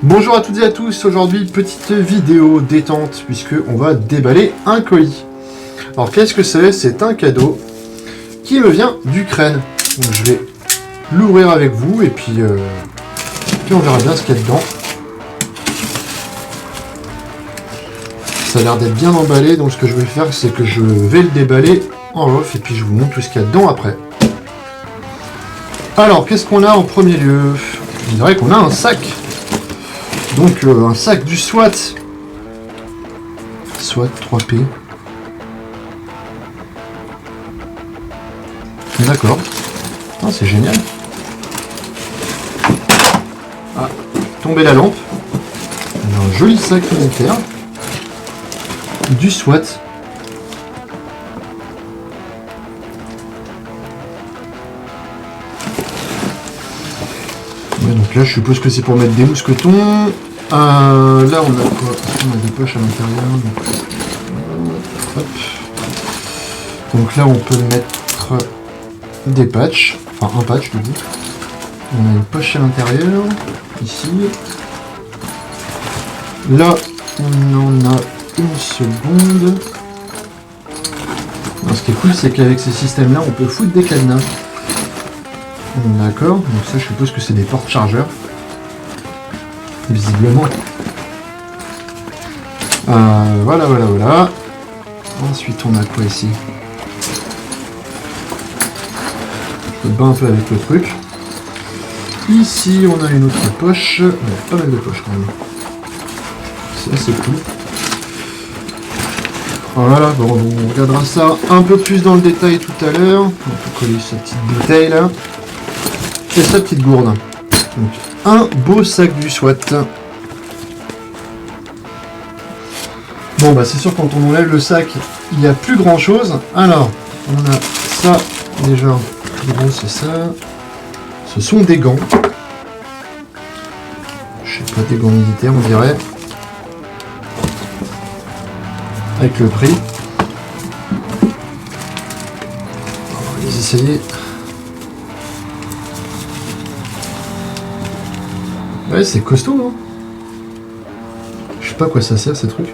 Bonjour à toutes et à tous, aujourd'hui petite vidéo détente puisque on va déballer un colis. Alors qu'est-ce que c'est? C'est un cadeau qui me vient d'Ukraine. Donc je vais l'ouvrir avec vous et puis on verra bien ce qu'il y a dedans. Ça a l'air d'être bien emballé, donc ce que je vais faire c'est que je vais le déballer en off et puis je vous montre tout ce qu'il y a dedans après. Alors qu'est-ce qu'on a en premier lieu? Je dirais qu'on a un sac. Donc un sac du SWAT. SWAT 3P. D'accord. Ah, c'est génial. Ah, tombé la lampe. Alors, un joli sac militaire. Du SWAT. Ouais, donc là, je suppose que c'est pour mettre des mousquetons. Là, on a quoi? On a des poches à l'intérieur. Donc là, on peut mettre des patchs. Enfin, un patch, du coup. On a une poche à l'intérieur. Ici. Là, on en a une seconde. Alors, ce qui est cool, c'est qu'avec ces systèmes-là, on peut foutre des cadenas. D'accord, donc ça je suppose que c'est des porte-chargeurs. Visiblement. Voilà. Ensuite on a quoi ici? Je me bats un peu avec le truc. Ici on a une autre poche. Il y a pas mal de poches quand même. C'est assez cool. Voilà, bon, on regardera ça un peu plus dans le détail tout à l'heure. On peut coller sa petite bouteille là. Et sa petite gourde. Donc, un beau sac du SWAT. Bon, bah c'est sûr, quand on enlève le sac, il n'y a plus grand chose. Alors, on a ça déjà. Gros, c'est ça. Ce sont des gants. Je sais pas, des gants militaires, on dirait. Avec le prix. On va les essayer. Ouais, c'est costaud, hein. Je sais pas à quoi ça sert, ces trucs.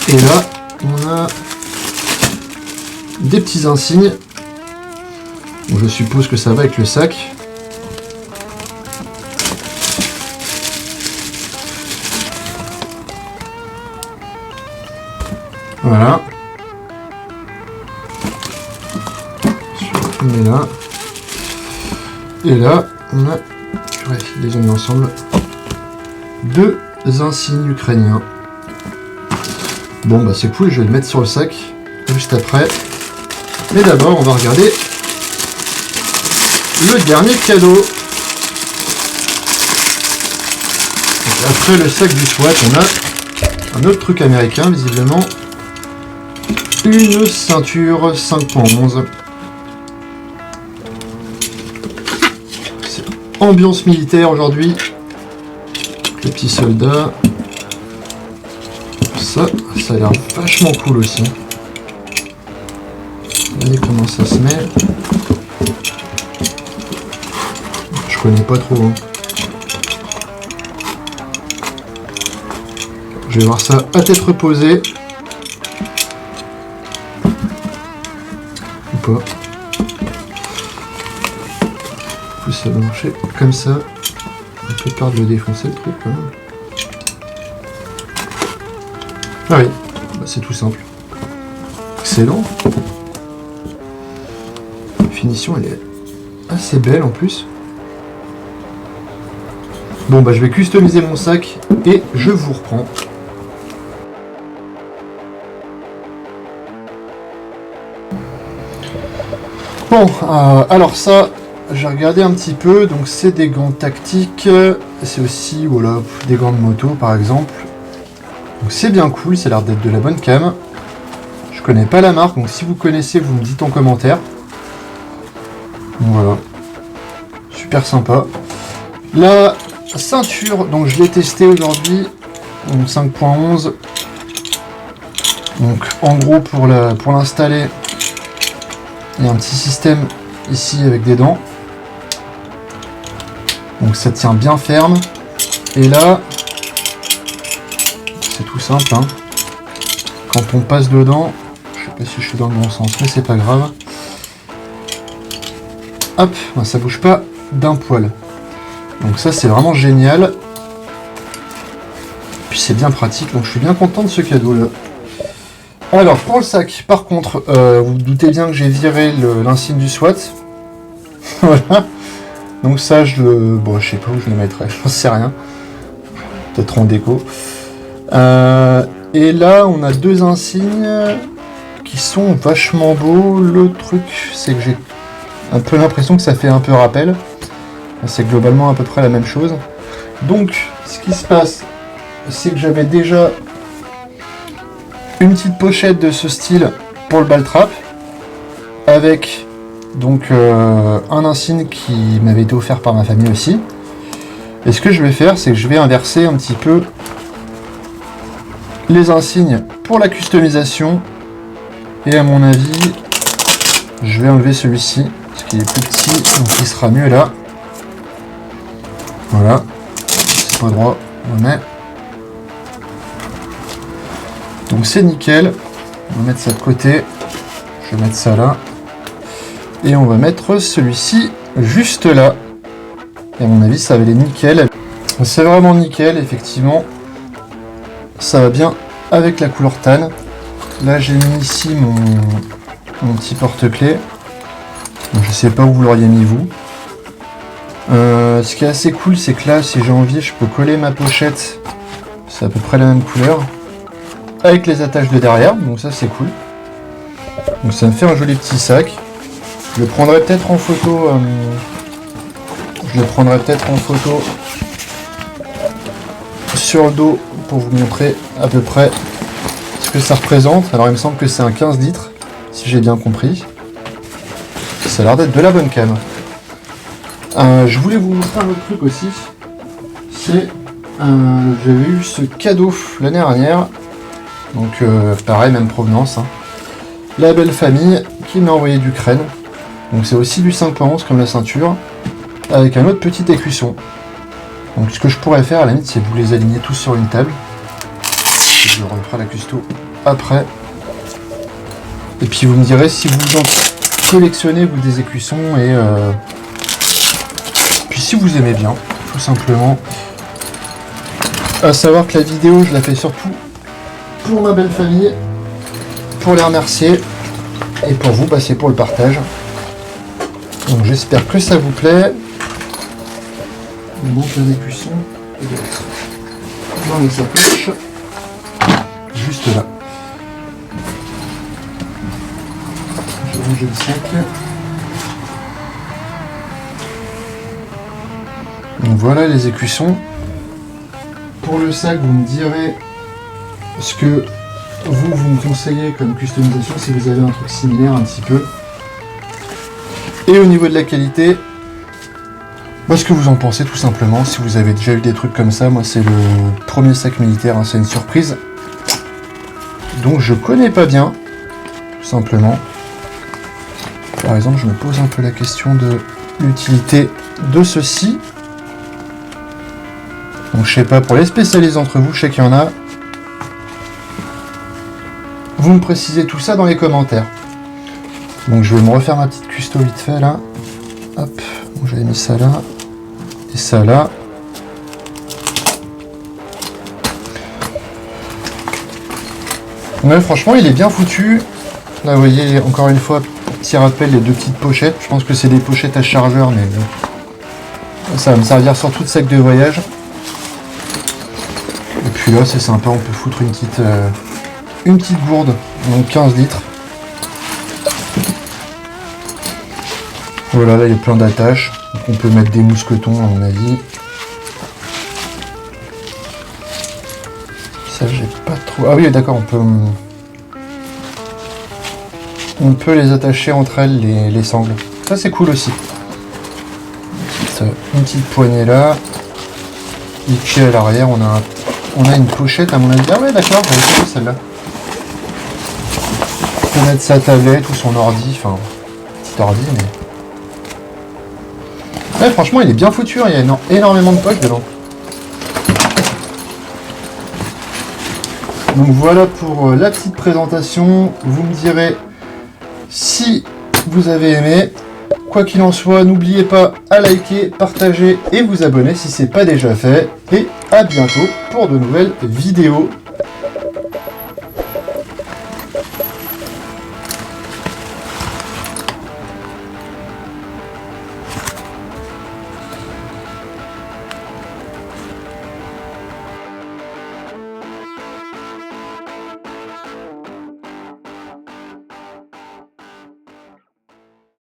Et là, on a des petits insignes. Bon, je suppose que ça va avec le sac. Voilà. On est là. Et là, on a, je les ai mis ensemble, deux insignes ukrainiens. Bon, bah c'est cool, je vais le mettre sur le sac juste après. Mais d'abord, on va regarder le dernier cadeau. Donc, après le sac du SWAT, on a un autre truc américain, visiblement. Une ceinture 5.11. Ambiance militaire aujourd'hui. Les petits soldats. Ça a l'air vachement cool aussi. Regardez comment ça se met. Je connais pas trop. Hein. Je vais voir ça à tête reposée. Ou pas. Ça va marcher comme ça. Un peu peur de le défoncer le truc quand même. Ah oui, bah, c'est tout simple. Excellent. La finition elle est assez belle en plus. Bon bah je vais customiser mon sac et je vous reprends. Bon, alors ça, j'ai regardé un petit peu, donc c'est des gants tactiques, c'est aussi voilà, des gants de moto par exemple. Donc c'est bien cool, ça a l'air d'être de la bonne cam. Je connais pas la marque, donc si vous connaissez, vous me dites en commentaire. Donc voilà, super sympa. La ceinture, donc je l'ai testée aujourd'hui, 5.11. Donc en gros pour l'installer, Il y a un petit système ici avec des dents. Donc ça tient bien ferme. Et là, c'est tout simple, hein. Quand on passe dedans, je sais pas si je suis dans le bon sens, mais c'est pas grave. Hop, ben ça bouge pas d'un poil. Donc ça c'est vraiment génial. Puis c'est bien pratique, donc je suis bien content de ce cadeau là. Alors pour le sac, par contre, vous vous doutez bien que j'ai viré l'insigne du SWAT. Voilà. Donc ça je le... Bon je sais pas où je le mettrai, j'en sais rien. Peut-être en déco. Et là on a deux insignes qui sont vachement beaux. Le truc c'est que j'ai un peu l'impression que ça fait un peu rappel. C'est globalement à peu près la même chose. Donc ce qui se passe, c'est que j'avais déjà une petite pochette de ce style pour le ball trap, avec donc un insigne qui m'avait été offert par ma famille aussi. Et ce que je vais faire, c'est que je vais inverser un petit peu les insignes pour la customisation. Et à mon avis, je vais enlever celui-ci, parce qu'il est plus petit, donc il sera mieux là. Voilà, c'est pas droit, on met. Donc c'est nickel, on va mettre ça de côté, je vais mettre ça là, et on va mettre celui-ci juste là, et à mon avis ça va aller nickel, c'est vraiment nickel, effectivement, ça va bien avec la couleur tan. Là j'ai mis ici mon petit porte-clés, je sais pas où vous l'auriez mis vous. Ce qui est assez cool, c'est que là si j'ai envie je peux coller ma pochette, c'est à peu près la même couleur, avec les attaches de derrière, donc ça c'est cool. Donc ça me fait un joli petit sac. Je le prendrai peut-être en photo. Sur le dos pour vous montrer à peu près ce que ça représente. Alors il me semble que c'est un 15 litres, si j'ai bien compris. Ça a l'air d'être de la bonne cam. Je voulais vous montrer un autre truc aussi. C'est j'avais eu ce cadeau l'année dernière. Donc pareil, même provenance, hein. La belle famille qui m'a envoyé d'Ukraine. Donc c'est aussi du 5.11 comme la ceinture, avec un autre petit écusson. Donc ce que je pourrais faire à la limite, c'est vous les aligner tous sur une table. Et je referai la custo après. Et puis vous me direz si vous en collectionnez vous des écussons et puis si vous aimez bien, tout simplement. À savoir que la vidéo, je la fais surtout pour ma belle famille, pour les remercier, et pour vous, bah, c'est pour le partage. Donc j'espère que ça vous plaît. Il manque un écusson dans les sacoches, juste là. Je vais ranger le sac. Donc voilà les écussons. Pour le sac, vous me direz ce que vous me conseillez comme customisation si vous avez un truc similaire un petit peu. Et au niveau de la qualité, ce que vous en pensez tout simplement. Si vous avez déjà eu des trucs comme ça, moi c'est le premier sac militaire, hein, c'est une surprise. Donc je connais pas bien, tout simplement. Par exemple, je me pose un peu la question de l'utilité de ceci. Donc je sais pas, pour les spécialistes d'entre vous, je sais qu'il y en a. Vous me précisez tout ça dans les commentaires. Donc je vais me refaire ma petite custo vite fait là. Hop, j'avais mis ça là. Et ça là. Ouais, franchement il est bien foutu. Là vous voyez, encore une fois, petit rappel, les deux petites pochettes. Je pense que c'est des pochettes à chargeur, mais ça va me servir surtout de sac de voyage. Et puis là c'est sympa, on peut foutre une petite gourde, donc 15 litres. Voilà, là il y a plein d'attaches. Donc on peut mettre des mousquetons à mon avis. Ça j'ai pas trop... Ah oui d'accord, on peut les attacher entre elles, les sangles. Ça c'est cool aussi. Une petite poignée là. Et puis à l'arrière on a une pochette à mon avis. Ah ouais d'accord, j'avais vu celle-là. On peut mettre sa tablette ou son ordi, enfin petit ordi, mais... Ouais, franchement, il est bien foutu, hein. Il y a énormément de poches dedans. Donc voilà pour la petite présentation. Vous me direz si vous avez aimé. Quoi qu'il en soit, n'oubliez pas à liker, partager et vous abonner si ce n'est pas déjà fait. Et à bientôt pour de nouvelles vidéos.